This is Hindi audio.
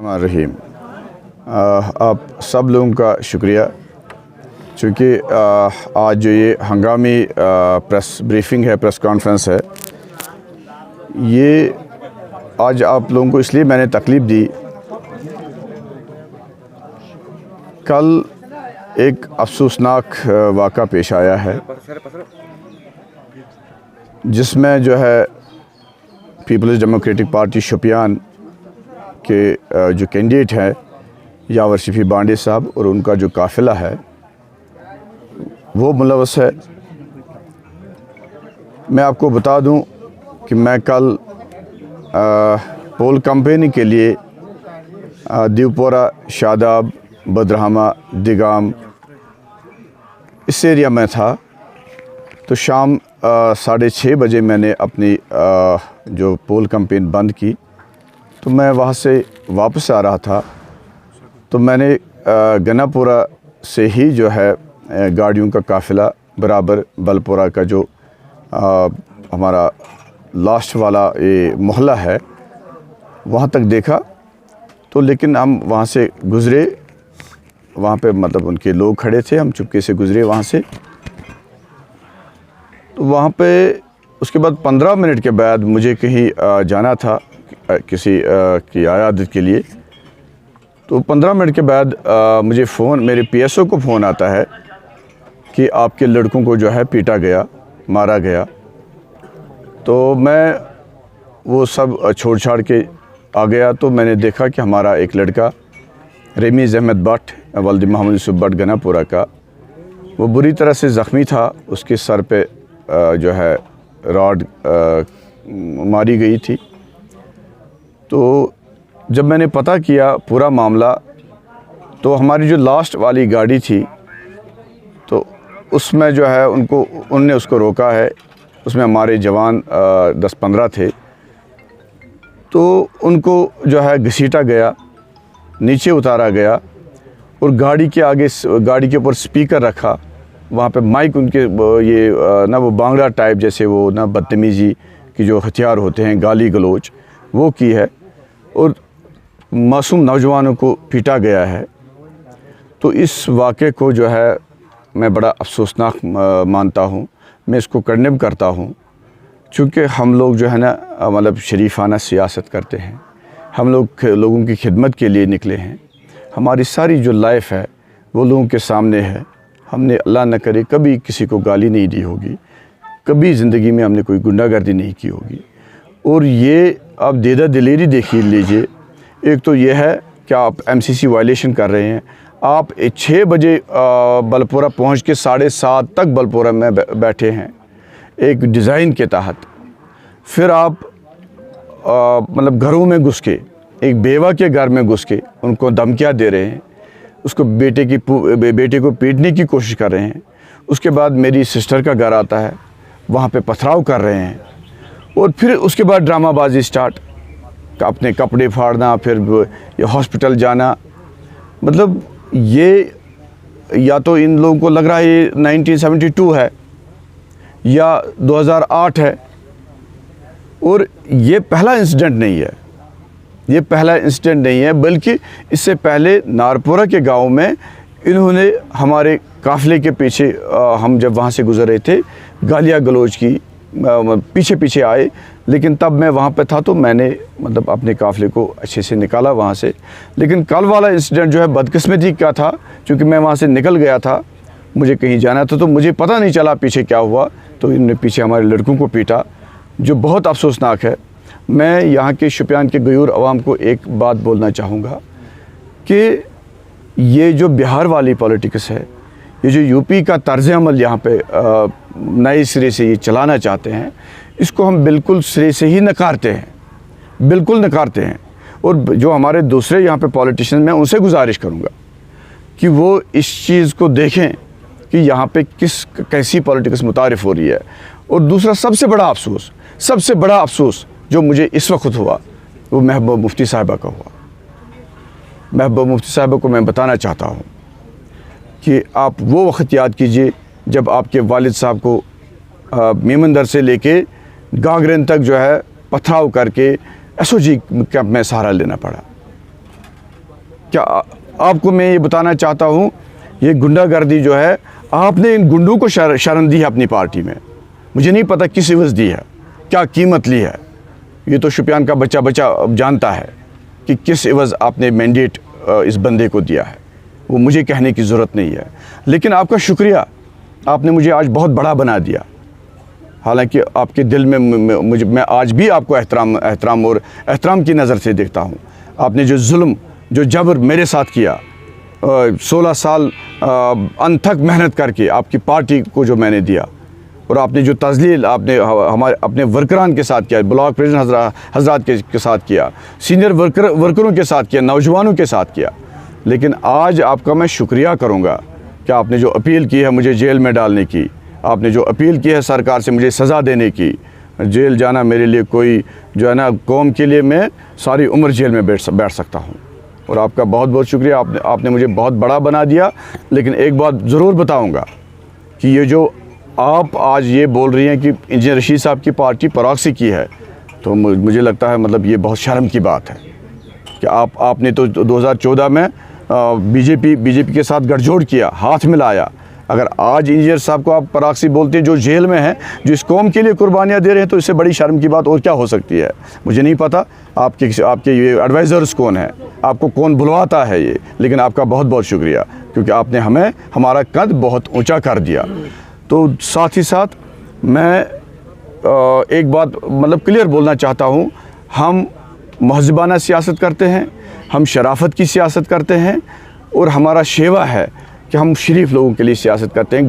रहीम। आप सब लोगों का शुक्रिया, चूँकि आज जो ये हंगामी प्रेस ब्रीफिंग है, प्रेस कॉन्फ्रेंस है, ये आज आप लोगों को इसलिए मैंने तकलीफ़ दी। कल एक अफसोसनाक वाक़ा पेश आया है जिसमें जो है पीपल्स डेमोक्रेटिक पार्टी शोपियान के जो कैंडिडेट हैं यावर शफी बांडे साहब और उनका जो काफ़िला है वो मुलव्वस है। मैं आपको बता दूं कि मैं कल पोल कंपेनिंग के लिए दीवपोरा, शादाब, बदरहमा, दिगाम इस एरिया में था। तो शाम 6:30 बजे मैंने अपनी जो पोल कंपेन बंद की, तो मैं वहाँ से वापस आ रहा था। तो मैंने गनापुरा से ही जो है गाड़ियों का काफ़िला बराबर बलपोरा का जो हमारा लास्ट वाला ये मोहल्ला है वहाँ तक देखा। तो लेकिन हम वहाँ से गुज़रे, वहाँ पे मतलब उनके लोग खड़े थे, हम चुपके से गुज़रे वहाँ से। तो वहाँ पे उसके बाद 15 मिनट के बाद मुझे कहीं जाना था किसी की आयादत के लिए। तो 15 मिनट के बाद मुझे फ़ोन, मेरे पीएसओ को फ़ोन आता है कि आपके लड़कों को जो है पीटा गया, मारा गया। तो मैं वो सब छोड़ छाड़ के आ गया। तो मैंने देखा कि हमारा एक लड़का रेमीज़ अहमद भट्ट वल्द मोहम्मद यूसुफ भट्ट गनापुरा का, वो बुरी तरह से ज़ख्मी था। उसके सर पे जो है रॉड मारी गई थी। तो जब मैंने पता किया पूरा मामला, तो हमारी जो लास्ट वाली गाड़ी थी तो उसमें जो है उनने उसको रोका है। उसमें हमारे जवान 10-15 थे। तो उनको जो है घसीटा गया, नीचे उतारा गया और गाड़ी के आगे, गाड़ी के ऊपर स्पीकर रखा। वहाँ पे माइक उनके ये ना वो बांग्ला टाइप जैसे वो ना बदतमीज़ी की जो हथियार होते हैं, गाली गलोच वो की है और मासूम नौजवानों को पीटा गया है। तो इस वाक़े को जो है मैं बड़ा अफसोसनाक मानता हूँ। मैं इसको कंडेम करता हूँ, चूँकि हम लोग जो है ना मतलब शरीफाना सियासत करते हैं, हम लोग लोगों की खिदमत के लिए निकले हैं। हमारी सारी जो लाइफ है वो लोगों के सामने है। हमने अल्लाह न करे कभी किसी को गाली नहीं दी होगी, कभी ज़िंदगी में हमने कोई गुंडागर्दी नहीं की होगी। और ये आप देदा दिलेरी देख लीजिए। एक तो ये है कि आप एमसीसी वायलेशन कर रहे हैं। आप 6 बजे बलपोरा पहुंच के 7:30 तक बलपोरा में बैठे हैं एक डिज़ाइन के तहत। फिर आप मतलब घरों में घुस के, एक बेवा के घर में घुस के उनको धमकियाँ दे रहे हैं, उसको बेटे को पीटने की कोशिश कर रहे हैं। उसके बाद मेरी सिस्टर का घर आता है, वहाँ पे पथराव कर रहे हैं। और फिर उसके बाद ड्रामाबाजी स्टार्ट, अपने कपड़े फाड़ना, फिर ये हॉस्पिटल जाना। मतलब ये या तो इन लोगों को लग रहा है ये 1972 है या 2008 है। और ये पहला इंसिडेंट नहीं है, ये पहला इंसिडेंट नहीं है, बल्कि इससे पहले नारपुरा के गांव में इन्होंने हमारे काफ़िले के पीछे, हम जब वहाँ से गुज़र रहे थे, गालियाँ गलौज की, पीछे पीछे आए। लेकिन तब मैं वहाँ पे था तो मैंने मतलब अपने काफ़िले को अच्छे से निकाला वहाँ से। लेकिन कल वाला इंसिडेंट जो है बदकिस्मती का था, क्योंकि मैं वहाँ से निकल गया था, मुझे कहीं जाना था, तो मुझे पता नहीं चला पीछे क्या हुआ। तो इन्होंने पीछे हमारे लड़कों को पीटा, जो बहुत अफसोसनाक है। मैं यहाँ के शोपियान के गयूर अवाम को एक बात बोलना चाहूँगा कि ये जो बिहार वाली पॉलिटिक्स है, ये जो यूपी का तर्ज़ अमल यहाँ पे नए सिरे से ये चलाना चाहते हैं, इसको हम बिल्कुल सिरे से ही नकारते हैं, बिल्कुल नकारते हैं। और जो हमारे दूसरे यहाँ पे पॉलिटिशियन, मैं उनसे गुजारिश करूँगा कि वो इस चीज़ को देखें कि यहाँ पे कैसी पॉलिटिक्स मुतारिफ़ हो रही है। और दूसरा सबसे बड़ा अफसोस जो मुझे इस वक्त हुआ वो महबूबा मुफ्ती साहिबा का हुआ। महबूबा मुफ्ती साहिबा को मैं बताना चाहता हूँ कि आप वो वक्त याद कीजिए जब आपके वालिद साहब को मेमंदर से लेके गागरेन तक जो है पथराव करके एसओजी कैंप में सहारा लेना पड़ा। क्या आपको मैं ये बताना चाहता हूँ, ये गुंडागर्दी जो है, आपने इन गुंडों को शरण दी है अपनी पार्टी में। मुझे नहीं पता किस एवज़ दी है, क्या कीमत ली है। ये तो शुपियान का बच्चा जानता है कि किस एवज़ आपने मैंडेट इस बंदे को दिया है, वो मुझे कहने की ज़रूरत नहीं है। लेकिन आपका शुक्रिया, आपने मुझे आज बहुत बड़ा बना दिया। हालांकि आपके दिल में मैं आज भी आपको एहतराम और एहतराम की नज़र से देखता हूँ। आपने जो जुल्म, जो जबर मेरे साथ किया, 16 साल अनथक मेहनत करके आपकी पार्टी को जो मैंने दिया, और आपने जो तज़लील आपने हमारे अपने वर्करान के साथ किया, ब्लॉक प्रेसिडेंट हजरात के साथ किया, सीनियर वर्करों के साथ किया, नौजवानों के साथ किया। लेकिन आज आपका मैं शुक्रिया करूँगा कि आपने जो अपील की है मुझे जेल में डालने की, आपने जो अपील की है सरकार से मुझे सज़ा देने की, जेल जाना मेरे लिए कोई जो है ना, कौम के लिए मैं सारी उम्र जेल में बैठ सकता हूँ। और आपका बहुत बहुत शुक्रिया, आपने मुझे बहुत बड़ा बना दिया। लेकिन एक बात ज़रूर बताऊँगा कि ये जो आप आज ये बोल रही हैं कि इंजीनियर रशीद साहब की पार्टी प्रॉक्सी की है, तो मुझे लगता है मतलब ये बहुत शर्म की बात है कि आपने तो 2014 में बीजेपी के साथ गठजोड़ किया, हाथ मिलाया। अगर आज इंजीनियर साहब को आप प्रॉक्सी बोलते हैं, जो जेल में हैं, जो इस कौम के लिए कुर्बानियाँ दे रहे हैं, तो इससे बड़ी शर्म की बात और क्या हो सकती है। मुझे नहीं पता आपके ये एडवाइज़र्स कौन है, आपको कौन बुलवाता है ये, लेकिन आपका बहुत बहुत शुक्रिया, क्योंकि आपने हमें हमारा कद बहुत ऊँचा कर दिया। तो साथ ही साथ मैं एक बात मतलब क्लियर बोलना चाहता हूँ, हम महज़बाना सियासत करते हैं, हम शराफत की सियासत करते हैं, और हमारा शेवा है कि हम शरीफ लोगों के लिए सियासत करते हैं।